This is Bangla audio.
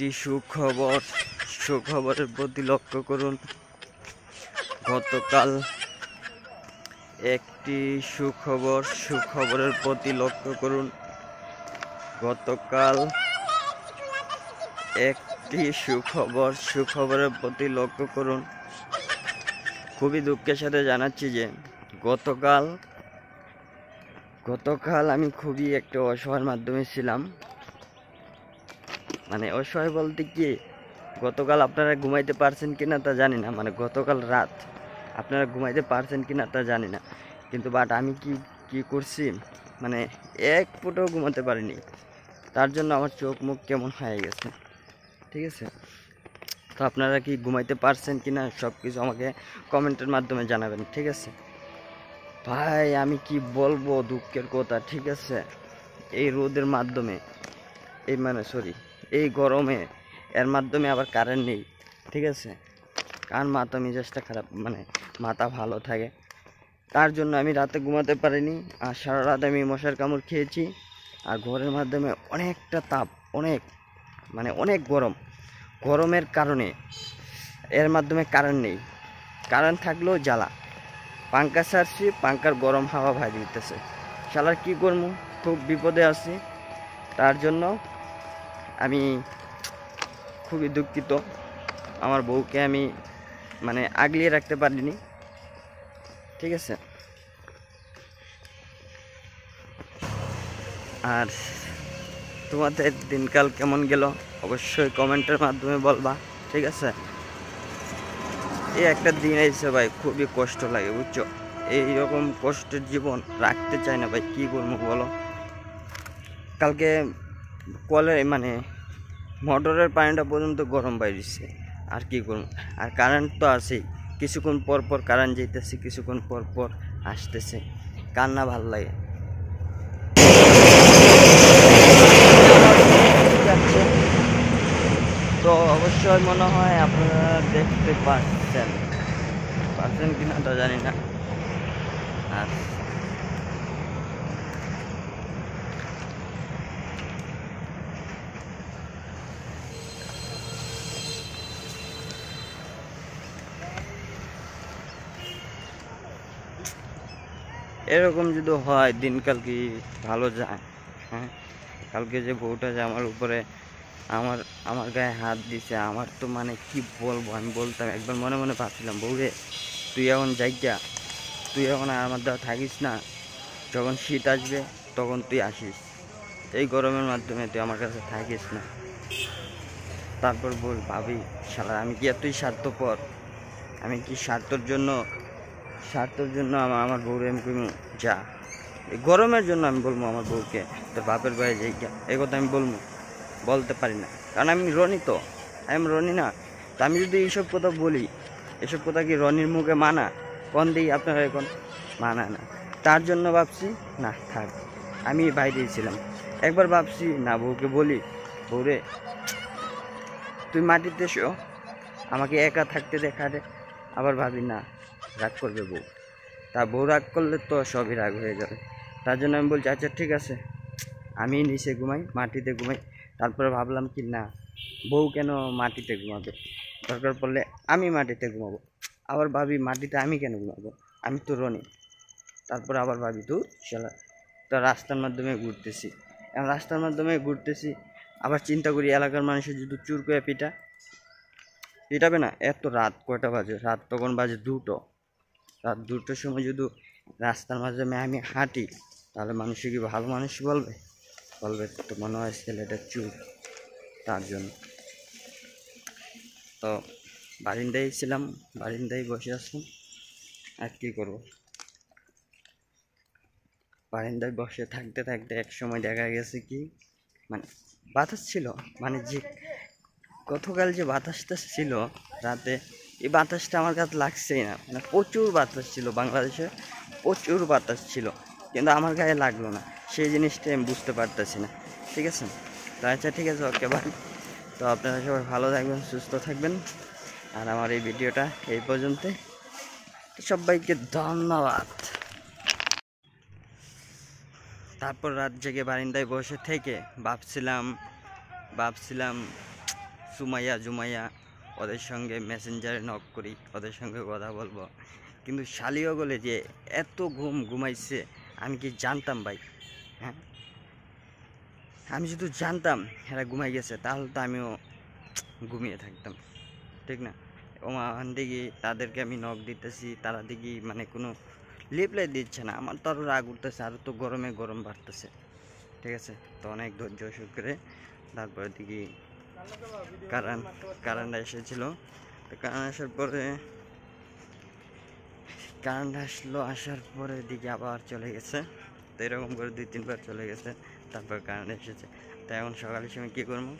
একটি সুখবরের প্রতি লক্ষ্য করুন। গতকাল একটি সুখবরের প্রতি লক্ষ্য করুন। গতকাল একটি সুখবরের প্রতি লক্ষ্য করুন। খুবই দুঃখের সাথে জানাচ্ছি যে গতকাল আমি খুবই একটা অসহায়ের মাধ্যমে ছিলাম। মানে অসহায় বলতে কি, গতকাল আপনারা ঘুমাইতে পারছেন কিনা তা জানি না, মানে গতকাল রাত আপনারা ঘুমাইতে পারছেন কিনা তা জানি না, কিন্তু বাট আমি কি করছি, মানে এক ফুটও ঘুমাতে পারিনি। তার জন্য আমার চোখ মুখ কেমন হয়ে গেছে, ঠিক আছে। তো আপনারা কি ঘুমাইতে পারছেন কিনা সব কিছু আমাকে কমেন্টের মাধ্যমে জানাবেন, ঠিক আছে ভাই। আমি কি বলবো দুঃখের কথা, ঠিক আছে। এই রোদের মাধ্যমে এই গরমে এর মাধ্যমে আবার কারেন্ট নেই, ঠিক আছে। কার মাথা মেজাজটা খারাপ, মানে মাথা ভালো থাকে, তার জন্য আমি রাতে ঘুমাতে পারিনি। আর সারা রাত আমি মশার কামড় খেয়েছি। আর ঘরের মাধ্যমে অনেকটা তাপ, অনেক গরমের কারণে এর মাধ্যমে কারেন্ট নেই। কারেন্ট থাকলেও জ্বালা, পাঙ্খা ছাড়ছি, পাঙ্খার গরম হাওয়া ভাই দিতেছে। শালার কি করবো, খুব বিপদে আছি। তার জন্য আমি খুবই দুঃখিত। আমার বউকে আমি আগলিয়ে রাখতে পারিনি, ঠিক আছে। আর তোমাদের দিনকাল কেমন গেল অবশ্যই কমেন্টের মাধ্যমে বলবা, ঠিক আছে। এই একটা দিন এসে ভাই খুবই কষ্ট লাগে, বুঝছো। এইরকম কষ্টের জীবন রাখতে চাই না ভাই, কি করবো বলো। কালকে কলের মোটরের পানিটা পর্যন্ত গরম বাইরেছে, আর কি করবো। আর কারেন্ট তো আছেই, কিছুক্ষণ পর পর কারেন্ট যেতেছে, কিছুক্ষণ পর পর আসতেছে, কান্না ভাল লাগে। তো অবশ্যই মনে হয় আপনারা দেখতে পাচ্ছেন কিনা তা জানি না। আর এরকম যদি হয় দিনকাল কি ভালো যায়? হ্যাঁ, কালকে যে বউটা যে আমার উপরে আমার গায়ে হাত দিছে, আমার তো কি বলবো। আমি বলতাম, একবার মনে মনে ভাবছিলাম, বউরে তুই এখন যাইয়া, তুই এখন আমার দ্বারা থাকিস না, যখন শীত আসবে তখন তুই আসিস, এই গরমের মাধ্যমে তুই আমার কাছে থাকিস না। তারপর ভাবি, শালা আমি কি এতই স্বার্থপর? আমি কি স্বার্থর জন্য আমার বউরে আমি কইমু যা, এই গরমের জন্য আমি বলবো আমার বউকে তোর বাপের বাড়ি যাই গা, এই কথা আমি বলতে পারি না, কারণ আমি রনি, তো আমি রনি না। তো আমি যদি এইসব কথা বলি, এসব কথা কি রনির মুখে মানা? কোন দিই আপনারা এখন মানা না। তার জন্য ভাবছি না থাক, আমি বাইরেই ছিলাম। একবার ভাবছি না, বউকে বলি, বউরে তুই মাটিতে শো, আমাকে একা থাকতে দেখা দে। আবার ভাবি না, রাগ করবে বউ, তা বউ রাগ করলে তো সবই রাগ হয়ে যাবে। তার জন্য আমি বলছি আচ্ছা ঠিক আছে, আমি নিচে ঘুমাই, মাটিতে ঘুমাই। তারপরে ভাবলাম কি না, বউ কেন মাটিতে ঘুমাবে, দরকার পড়লে আমি মাটিতে ঘুমাবো। আবার ভাবি মাটিতে আমি কেন ঘুমাবো, আমি তো রনি। তারপর আবার ভাবি তো রাস্তার মাধ্যমে ঘুরতেছি, আবার চিন্তা করি এলাকার মানুষের যদি চুর করে পিটাবে না। এত রাত কয়টা বাজে, রাত তখন বাজে 2টো। রাত 2টোর সময় যদি রাস্তার মাধ্যমে আমি হাঁটি, তাহলে মানুষে কি ভালো মানুষ বলবে? তো মনে হয় ছেলেটা চুর। তার জন্য তো বারিন্দায় ছিলাম, বারিন্দায় বসে আসলাম। আর কি করবো, বারিন্দায় বসে থাকতে থাকতে এক সময় দেখা গেছে কি, বাতাস ছিল, যে গতকাল যে বাতাসটা ছিল রাতে, এই বাতাসটা আমার কাছে লাগছেই না। প্রচুর বাতাস ছিল, বাংলাদেশে প্রচুর বাতাস ছিল, কিন্তু আমার গায়ে লাগলো না। সেই জিনিসটা আমি বুঝতে পারতেছি না, ঠিক আছে। তো আচ্ছা ঠিক আছে, ওকে বাই। তো আপনারা সবাই ভালো থাকবেন, সুস্থ থাকবেন। আর আমার এই ভিডিওটা এই পর্যন্ত, সবাইকে ধন্যবাদ। তারপর রাত জেগে বারিন্দায় বসে থেকে ভাবছিলাম সুমাইয়া জুমাইয়া ওদের সঙ্গে মেসেঞ্জারে নক করি, ওদের সঙ্গে কথা বলবো, কিন্তু শালিও বলে যে এত ঘুমাইছে আমি কি জানতাম ভাই? হ্যাঁ, আমি যদি জানতাম এরা ঘুমাই গেছে তাহলে তো আমিও ঘুমিয়ে থাকতাম, ঠিক না? ওখান দেখি তাদেরকে আমি নক দিতেছি, তারা দেখি মানে কোনো রিপ্লাই দিচ্ছে না। আমার তো আরও রাগ উঠতেছে, আরও তো গরমে গরম বাড়তেছে, ঠিক আছে? তো অনেক ধৈর্য করে তারপরে দেখি কারেন্ট এসেছিল। তো কারেন্ট আসার পরে দিকে আবার চলে গেছে। তো এরকম করে 2-3 বার চলে গেছে, তারপর কারেন্ট এসেছে। তো এখন সকালের সময় কী করবো?